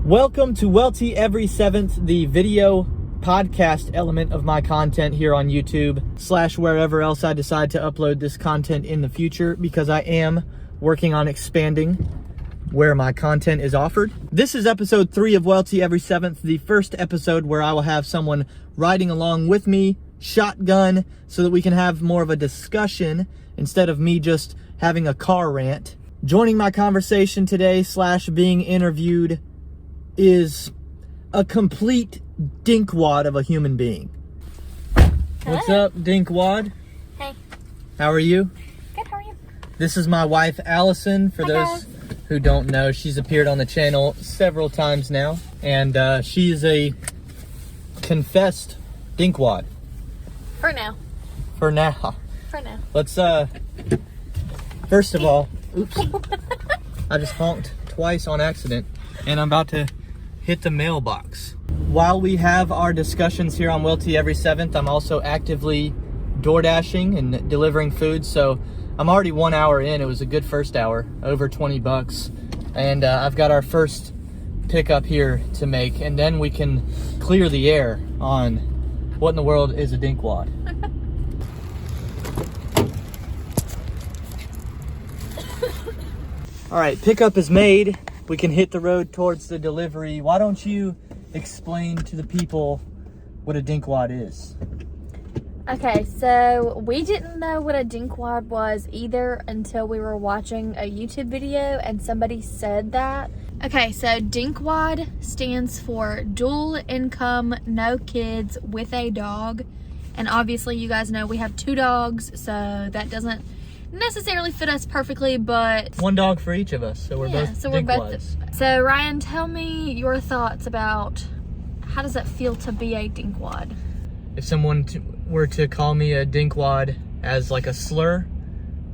Welcome to WEL7E Every 7th, the video podcast element of my content here on YouTube / wherever else I decide to upload this content in the future, because I am working on expanding where my content is offered. This is episode 3 of WEL7E Every 7th, the first episode where I will have someone riding along with me, shotgun, so that we can have more of a discussion instead of me just having a car rant. Joining my conversation today / being interviewed is a complete dinkwad of a human being. Hello. What's up, dinkwad? Hey. How are you? Good, how are you? This is my wife, Allison. For Hi, those guys. who don't know, she's appeared on the channel several times now, and she is a confessed dinkwad. For now. For now. For now. Let's, first of all, oops, I just honked twice on accident, and I'm about to hit the mailbox. While we have our discussions here on WEL7E Every 7th, I'm also actively door dashing and delivering food, so I'm already 1 hour in. It was a good first hour, over $20, and I've got our first pickup here to make, and then we can clear the air on what in the world is a dinkwad. All right, pickup is made. We can hit the road towards the delivery. Why don't you explain to the people what a dinkwad is? Okay, so we didn't know what a dinkwad was either until we were watching a YouTube video and somebody said that. Okay, so dinkwad stands for dual income, no kids with a dog. And obviously you guys know we have 2 dogs, so that doesn't necessarily fit us perfectly, but 1 dog for each of us, so we're both dinkwads. So Ryan, tell me your thoughts about how does it feel to be a dinkwad? If someone were to call me a dinkwad as like a slur,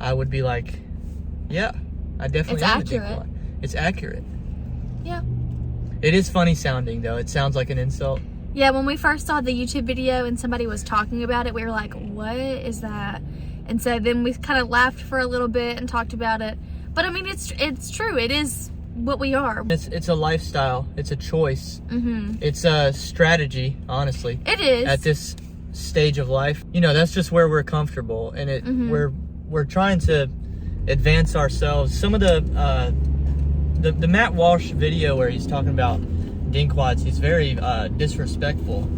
I would be like, yeah, I definitely am accurate. a dinkwad. It's accurate. Yeah. It is funny sounding though. It sounds like an insult. Yeah, when we first saw the YouTube video and somebody was talking about it, we were like, what is that? And so then we kind of laughed for a little bit and talked about it. But I mean, it's true. It is what we are. It's a lifestyle. It's a choice. Mm-hmm. It's a strategy, honestly. It is. At this stage of life, you know, that's just where we're comfortable, and we're trying to advance ourselves. Some of the Matt Walsh video where he's talking about dinkwads, he's very disrespectful.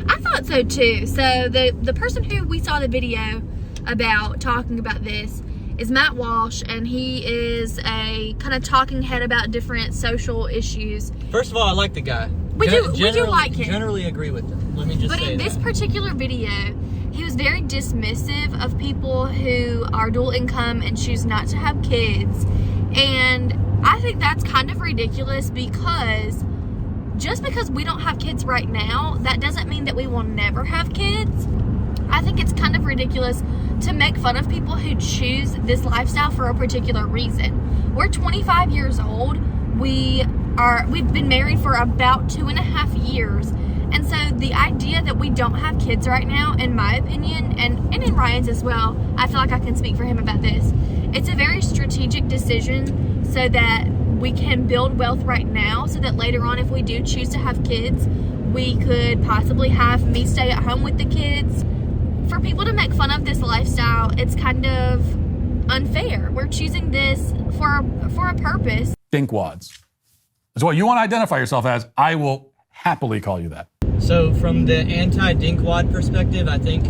I thought so too. So the person who we saw the video about talking about this is Matt Walsh, and he is a kind of talking head about different social issues. First of all, I like the guy. We do like him. Generally agree with him. Let me just say that. But in this particular video, he was very dismissive of people who are dual income and choose not to have kids. And I think that's kind of ridiculous, because just because we don't have kids right now, that doesn't mean that we will never have kids. I think it's kind of ridiculous to make fun of people who choose this lifestyle for a particular reason. We're 25 years old. We've been married for about 2.5 years. And so the idea that we don't have kids right now, in my opinion, and in Ryan's as well, I feel like I can speak for him about this. It's a very strategic decision so that we can build wealth right now, so that later on, if we do choose to have kids, we could possibly have me stay at home with the kids. For people to make fun of this lifestyle, it's kind of unfair. We're choosing this for a purpose. Dinkwads. That's what you want to identify yourself as. I will happily call you that. So from the anti-dinkwad perspective, I think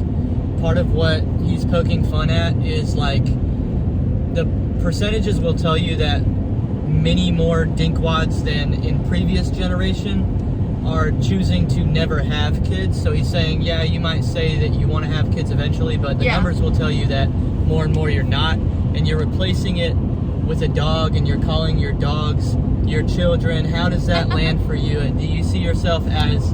part of what he's poking fun at is like the percentages will tell you that many more dinkwads than in previous generation are choosing to never have kids. So he's saying, yeah, you might say that you want to have kids eventually, but the numbers will tell you that more and more you're not, and you're replacing it with a dog, and you're calling your dogs your children. How does that land for you? And do you see yourself as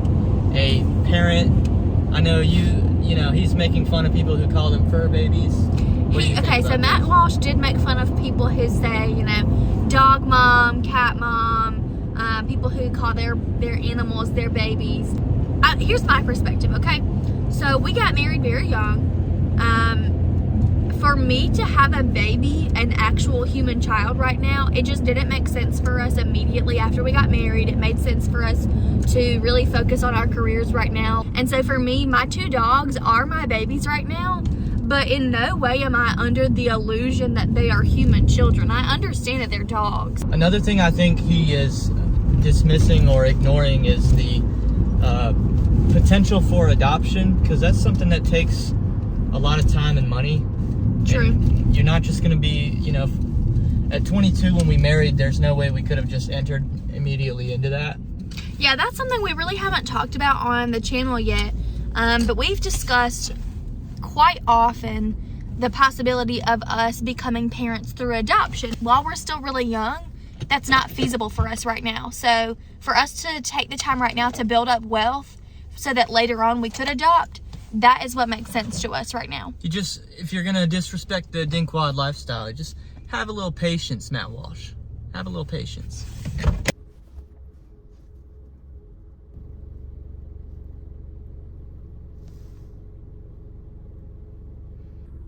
a parent? I know you know, he's making fun of people who call them fur babies. Okay, so Matt Walsh did make fun of people who say, you know, dog mom, cat mom, people who call their animals their babies. Here's my perspective, okay? So we got married very young. For me to have a baby, an actual human child right now, it just didn't make sense for us immediately after we got married. It made for us to really focus on our careers right now. And so for me, my 2 dogs are my babies right now, but in no way am I under the illusion that they are human children. I understand that they're dogs. Another thing I think he is dismissing or ignoring is the potential for adoption, because that's something that takes a lot of time and money. True. And you're not just going to be, you know, at 22 when we married, there's no way we could have just entered immediately into that. Yeah, that's something we really haven't talked about on the channel yet, but we've discussed quite often the possibility of us becoming parents through adoption. While we're still really young, that's not feasible for us right now. So for us to take the time right now to build up wealth so that later on we could adopt, that is what makes sense to us right now. If you're going to disrespect the DINKWAD lifestyle, just have a little patience, Matt Walsh. Have a little patience.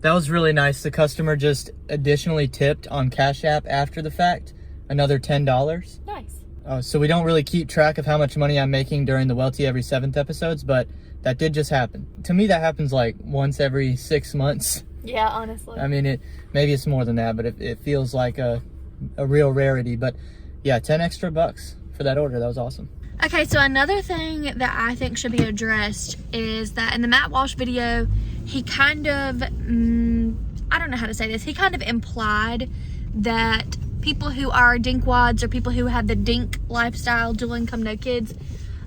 That was really nice. The customer just additionally tipped on Cash App after the fact, another $10. Nice. So we don't really keep track of how much money I'm making during the WEL7E every 7th episodes, but that did just happen. To me, that happens like once every 6 months. Yeah, honestly. I mean, maybe it's more than that, but it feels like a real rarity. But yeah, 10 extra bucks for that order. That was awesome. Okay, so another thing that I think should be addressed is that in the Matt Walsh video, he kind of, I don't know how to say this, he kind of implied that people who are DINKWADs or people who have the DINK lifestyle, dual income, no kids,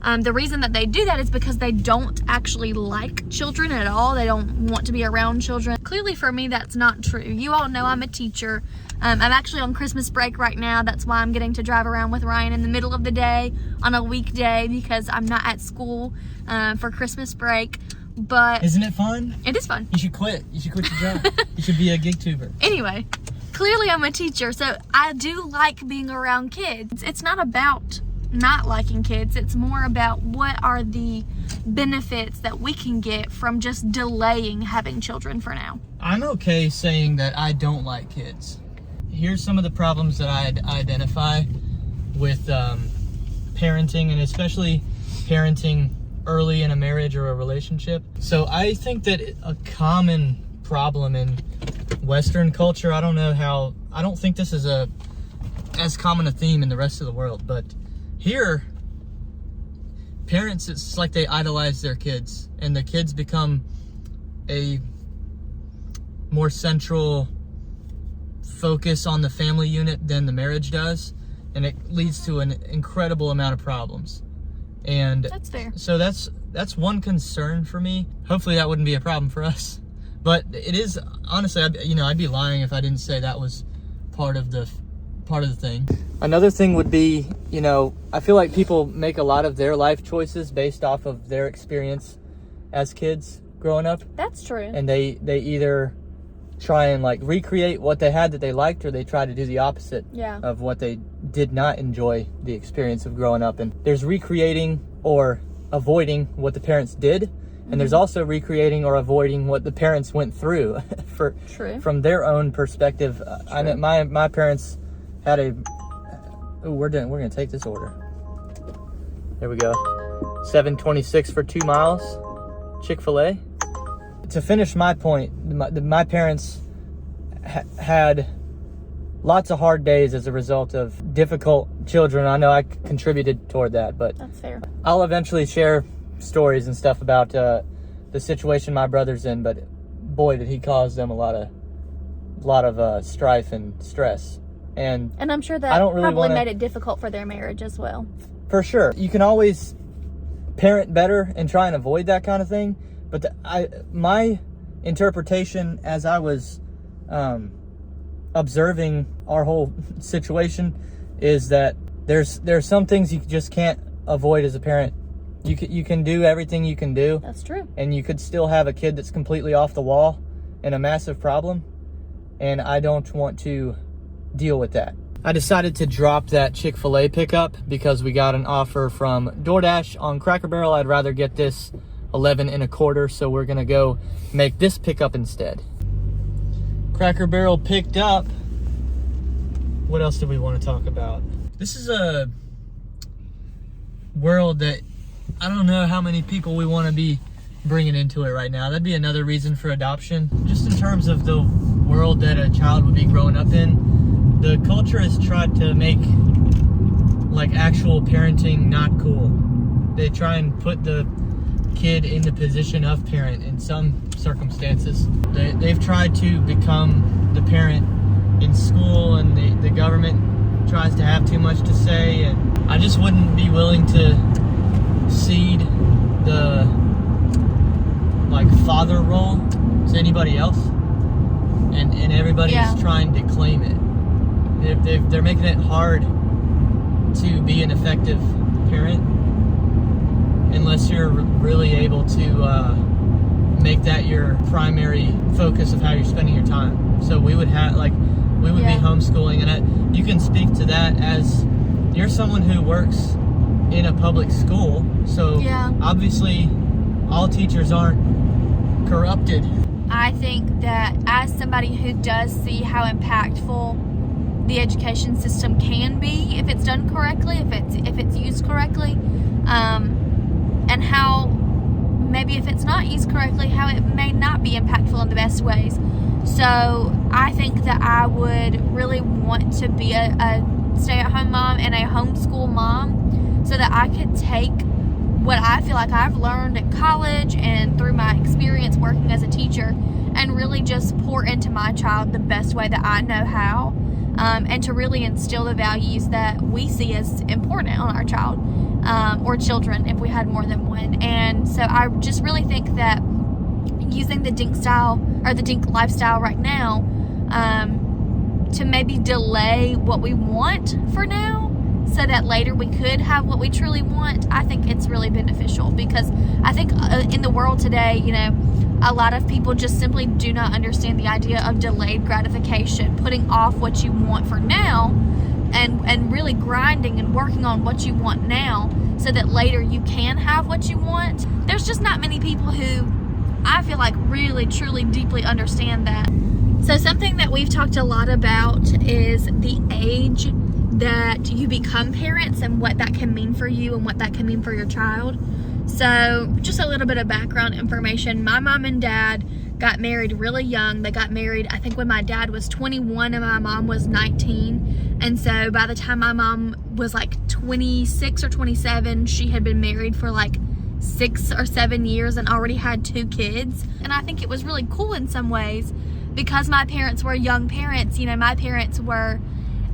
the reason that they do that is because they don't actually like children at all. They don't want to be around children. Clearly for me, that's not true. You all know I'm a teacher. I'm actually on Christmas break right now. That's why I'm getting to drive around with Ryan in the middle of the day on a weekday, because I'm not at school for Christmas break. But isn't it fun? It is fun. You should quit. You should quit your job. You should be a gig tuber. Anyway, clearly I'm a teacher, so I do like being around kids. It's not about not liking kids. It's more about what are the benefits that we can get from just delaying having children for now. I'm okay saying that I don't like kids. Here's some of the problems that I identify with parenting, and especially parenting early in a marriage or a relationship. So I think that a common problem in Western culture, I don't think this is as common a theme in the rest of the world, but here, parents, it's like they idolize their kids, and the kids become a more central focus on the family unit than the marriage does, and it leads to an incredible amount of problems. And that's fair. So that's one concern for me. Hopefully that wouldn't be a problem for us, but it is. Honestly, I'd be lying if I didn't say that was part of the thing. Another thing would be, I feel like people make a lot of their life choices based off of their experience as kids growing up. That's true. And they either try and like recreate what they had that they liked, or they try to do the opposite of what they did not enjoy the experience of growing up. And there's recreating or avoiding what the parents did, and there's also recreating or avoiding what the parents went through from their own perspective. I know my parents had we're gonna take this order. There we go. $7.26 for 2 miles. Chick-fil-A. To finish my point, my parents had lots of hard days as a result of difficult children. I know I contributed toward that, but that's fair. I'll eventually share stories and stuff about the situation my brother's in, but boy, did he cause them a lot of strife and stress. And I'm sure that probably made it difficult for their marriage as well. For sure. You can always parent better and try and avoid that kind of thing. But my interpretation as I was observing our whole situation is that there's some things you just can't avoid as a parent. You can do everything you can do. That's true. And you could still have a kid that's completely off the wall and a massive problem. And I don't want to deal with that. I decided to drop that Chick-fil-A pickup because we got an offer from DoorDash on Cracker Barrel. I'd rather get this 11 1/4, so we're gonna go make this pickup instead. Cracker Barrel picked up. What else do we want to talk about? This is a world that I don't know how many people we want to be bringing into it right now. That'd be another reason for adoption. Just in terms of the world that a child would be growing up in, the culture has tried to make like actual parenting not cool. They try and put the kid in the position of parent in some circumstances. They've tried to become the parent in school, and the government tries to have too much to say, and I just wouldn't be willing to cede the like father role to anybody else, and everybody's trying to claim it. They're making it hard to be an effective parent unless you're really able to make that your primary focus of how you're spending your time. So we would be homeschooling, and you can speak to that as you're someone who works in a public school, so obviously all teachers aren't corrupted. I think that as somebody who does see how impactful the education system can be if it's done correctly, if it's used correctly, and how maybe if it's not used correctly, how it may not be impactful in the best ways. So I think that I would really want to be a stay-at-home mom and a homeschool mom, so that I could take what I feel like I've learned at college and through my experience working as a teacher and really just pour into my child the best way that I know how, and to really instill the values that we see as important on our child, or children if we had more than one. And so I just really think that using the Dink style or the Dink lifestyle right now to maybe delay what we want for now so that later we could have what we truly want, I think it's really beneficial, because I think in the world today, you know, a lot of people just simply do not understand the idea of delayed gratification, putting off what you want for now and really grinding and working on what you want now so that later you can have what you want. There's just not many people who I feel like really, truly, deeply understand that. So something that we've talked a lot about is the age that you become parents and what that can mean for you and what that can mean for your child. So just a little bit of background information. My mom and dad got married really young. They got married, I think, when my dad was 21 and my mom was 19. And so by the time my mom was like 26 or 27, she had been married for like 6 or 7 years and already had 2 kids. And I think it was really cool in some ways because my parents were young parents. You know, my parents were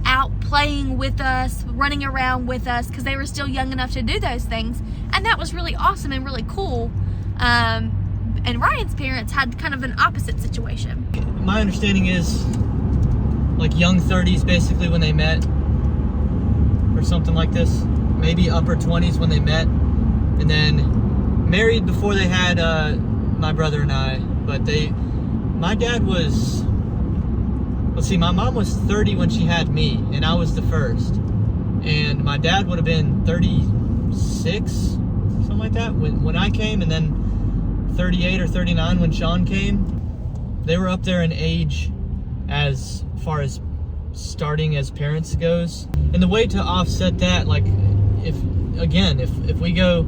out playing with us, running around with us because they were still young enough to do those things. And that was really awesome and really cool. And Ryan's parents had kind of an opposite situation. My understanding is like young 30s basically when they met, or something like this. Maybe upper 20s when they met, and then married before they had my brother and I. But my dad was, let's see, my mom was 30 when she had me, and I was the first. And my dad would have been 36, something like that, when I came, and then 38 or 39 when Sean came. They were up there in age as far as starting as parents goes. And the way to offset that, like, if we go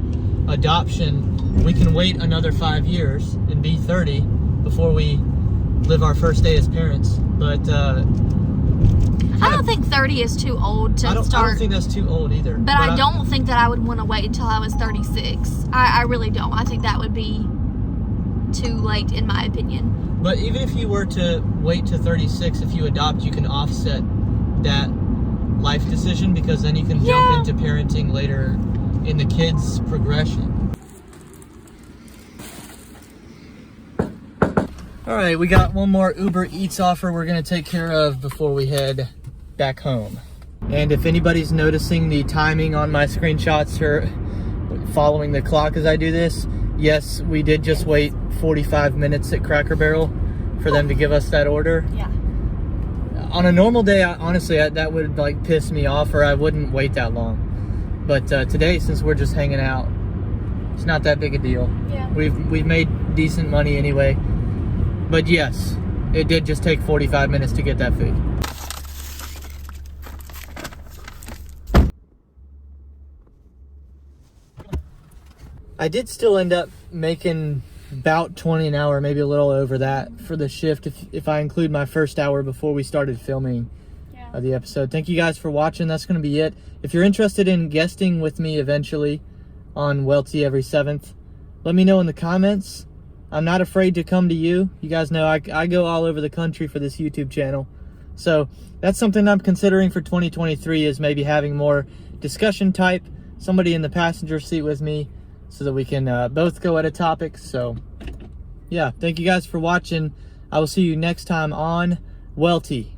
adoption, we can wait another 5 years and be 30 before we live our first day as parents. But I don't think 30 is too old to start. I don't think that's too old either. But I don't think that I would want to wait until I was 36. I really don't. I think that would be too late in my opinion. But even if you were to wait to 36, if you adopt, you can offset that life decision, because then you can jump into parenting later in the kids' progression. All right, we got one more Uber Eats offer we're gonna take care of before we head back home. And if anybody's noticing the timing on my screenshots or following the clock as I do this, yes, we did just wait 45 minutes at Cracker Barrel for them to give us that order. Yeah. On a normal day, honestly, that would like piss me off, or I wouldn't wait that long. But today, since we're just hanging out, it's not that big a deal. Yeah. We've made decent money anyway. But yes, it did just take 45 minutes to get that food. I did still end up making about 20 an hour, maybe a little over that for the shift if I include my first hour before we started filming the episode. Thank you guys for watching. That's going to be it. If you're interested in guesting with me eventually on WEL7E every 7th, let me know in the comments. I'm not afraid to come to you. You guys know I go all over the country for this YouTube channel. So that's something I'm considering for 2023, is maybe having more discussion type, somebody in the passenger seat with me so that we can both go at a topic. So yeah, thank you guys for watching. I will see you next time on WEL7E.